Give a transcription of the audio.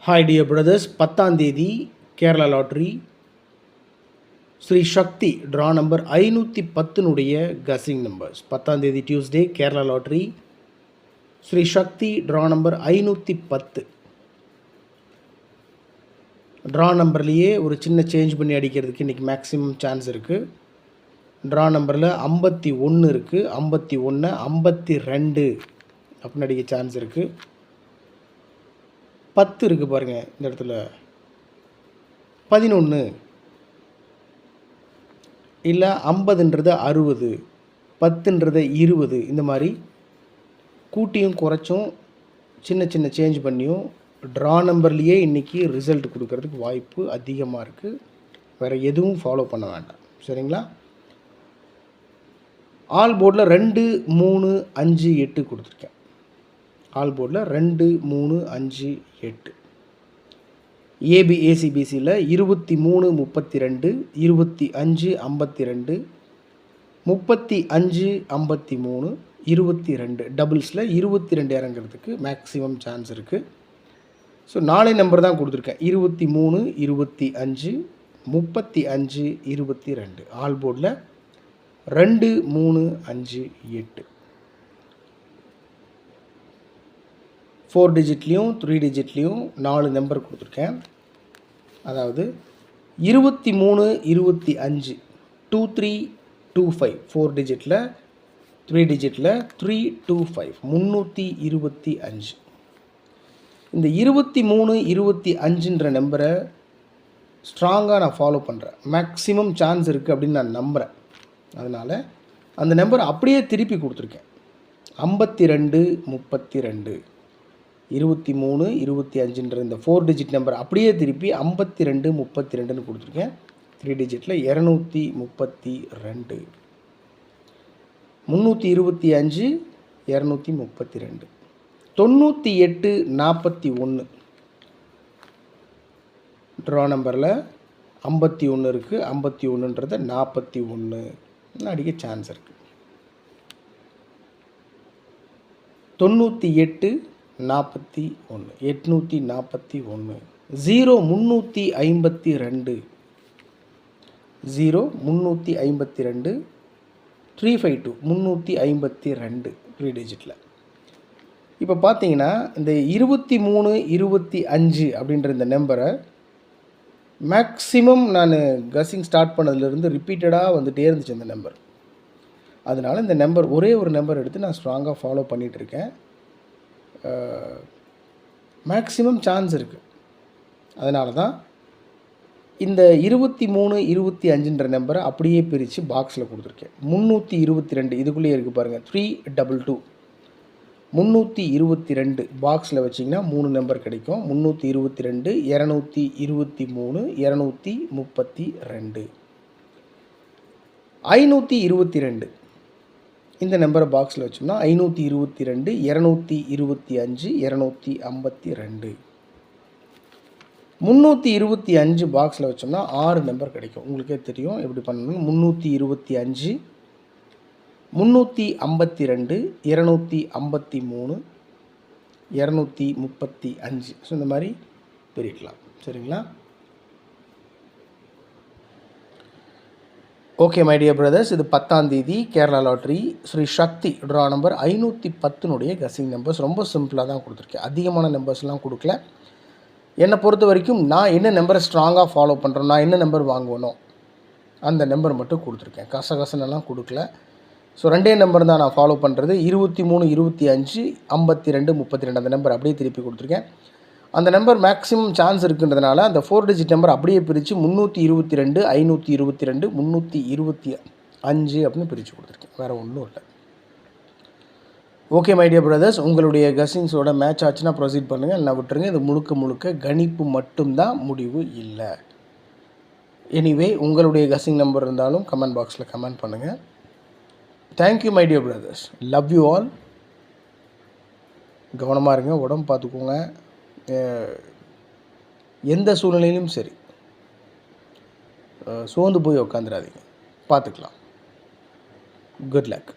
Hi dear brothers, 10ஆம் தேதி Kerala lottery Sri சக்தி draw number 510 கசிங் numbers. 10ஆம் தேதி டியூஸ்டே கேரளா லாட்ரி ஸ்ரீ சக்தி ட்ரா நம்பர் 510. ட்ரா நம்பர்லேயே ஒரு சின்ன சேஞ்ச் பண்ணி அடிக்கிறதுக்கு இன்றைக்கி மேக்ஸிமம் சான்ஸ் இருக்குது. ட்ரா நம்பரில் 51 இருக்குது, 51, 52 அப்படின்னு அடிக்க சான்ஸ் இருக்குது. 10 இருக்குது பாருங்கள், இந்த இடத்துல 11 இல்லை 50ன்றது 60, 10ன்றது 20, இந்த மாதிரி கூட்டியும் குறைச்சும் சின்ன சின்ன சேஞ்ச் பண்ணியும் ட்ரா நம்பர்லேயே இன்றைக்கி ரிசல்ட் கொடுக்கறதுக்கு வாய்ப்பு அதிகமாக இருக்குது. வேறு எதுவும் ஃபாலோ பண்ண வேண்டாம், சரிங்களா? ஆல் போர்டில் 2, 3, 5, 8 கொடுத்துருக்கேன். ஆல் போர்டில் 2, 3, 5, 8. ஏசிபிசியில் 23, 32, 25, 52, 35, 53, 22 டபுள்ஸில் 22 இறங்கிறதுக்கு மேக்ஸிமம் சான்ஸ் இருக்குது. ஸோ 4 நம்பர் தான் கொடுத்துருக்கேன். 23, 25, 35, 22. ஆல் போர்டில் 2, 3, 5, 8. 4 டிஜிட்லேயும் 3 டிஜிட்லேயும் 4 நம்பர் கொடுத்துருக்கேன். அதாவது 23, 25, 23, 25 4 டிஜிட்டில், 3 டிஜிட்டில் 325 325. இந்த 23, 25ன்ற நம்பரை ஸ்ட்ராங்காக நான் ஃபாலோ பண்ணுறேன். மேக்ஸிமம் சான்ஸ் இருக்குது அப்படின்னு நான் நம்புகிறேன். அதனால் அந்த நம்பரை அப்படியே திருப்பி கொடுத்துருக்கேன். 52, 32, 23, 25ன்ற இந்த 4 டிஜிட் நம்பர் அப்படியே திருப்பி 52, 32ன்னு கொடுத்துருக்கேன். 3 டிஜிட்டில் 232, 325, 232, 98, 41. ட்ரா நம்பரில் 51 இருக்குது, 51ன்றது 41 அடிக்க சான்ஸ் இருக்குது. 98, 41, 841, 0, 352, 0, 352, 352, 352 3 டிஜிட்டில். இப்போ பார்த்தீங்கன்னா இந்த 23, 25 அப்படின்ற இந்த நம்பரை மேக்ஸிமம் நான் கஸ்ஸிங் ஸ்டார்ட் பண்ணதுலேருந்து ரிப்பீட்டடாக வந்துகிட்டே இருந்துச்சு இந்த நம்பர். அதனால் இந்த நம்பர் ஒரே ஒரு நம்பர் எடுத்து நான் ஸ்ட்ராங்காக ஃபாலோ பண்ணிகிட்ருக்கேன். மேக்ஸிமம் சான்ஸ் இருக்குது. அதனால தான் இந்த 23, 25ன்ற நம்பரை அப்படியே பிரித்து பாக்ஸில் கொடுத்துருக்கேன். 322 இதுக்குள்ளேயே இருக்குது பாருங்கள், 322, 322 பாக்ஸில் வச்சிங்கன்னா 3 நம்பர் கிடைக்கும். 322, 223, 232, 522 இந்த நம்பரை பாக்ஸில் வச்சோம்னா 522, 225, 252. 325 பாக்ஸில் வச்சோம்னா 6 நம்பர் கிடைக்கும். உங்களுக்கே தெரியும் எப்படி பண்ணணும். 325, 352, 253, 235. ஸோ இந்த மாதிரி பிரிக்கலாம், சரிங்களா? ஓகே மை டியர் பிரதர்ஸ், இது 10ஆம் தேதி கேரளா லாட்ரி ஸ்ரீ சக்தி ட்ரா நம்பர் 510 கசிங் நம்பர்ஸ். ரொம்ப சிம்பிளாக தான் கொடுத்துருக்கேன். அதிகமான நம்பர்ஸ்லாம் கொடுக்கல. என்னை பொறுத்த வரைக்கும் நான் என்ன நம்பரை ஸ்ட்ராங்காக ஃபாலோ பண்ணுறேன், நான் என்ன நம்பர் வாங்குவேனோ அந்த நம்பர் மட்டும் கொடுத்துருக்கேன். கசகசனெல்லாம் கொடுக்கல. ஸோ 2 நம்பர் தான் நான் ஃபாலோ பண்ணுறது. 23, 25, 52, 32 அந்த நம்பர் அப்படியே திருப்பி கொடுத்துருக்கேன். அந்த நம்பர் மேக்ஸிமம் சான்ஸ் இருக்குன்றதுனால அந்த 4 டிஜிட் நம்பர் அப்படியே பிரித்து 322, 522, 325 அப்படின்னு பிரித்து கொடுத்துருக்கேன். வேறு ஒன்றும் இல்லை. ஓகே மை டியர் பிரதர்ஸ், உங்களுடைய கஸ்ஸிங்ஸோட மேட்ச் ஆச்சுன்னா ப்ரொசீட் பண்ணுங்கள், இல்லை விட்டுருங்க. இது முழுக்க கணிப்பு மட்டும்தான், முடிவு இல்லை. எனிவே உங்களுடைய கஸ்ஸிங் நம்பர் இருந்தாலும் கமெண்ட் பாக்ஸில் கமெண்ட் பண்ணுங்கள். Thank you my dear brothers, love you all. கவனமாக இருங்க, உடம்பு பார்த்துக்கோங்க. எந்த சூழ்நிலையிலும் சரி சோர்ந்து போய் உட்காந்துடாதீங்க. பார்த்துக்கலாம். Good luck.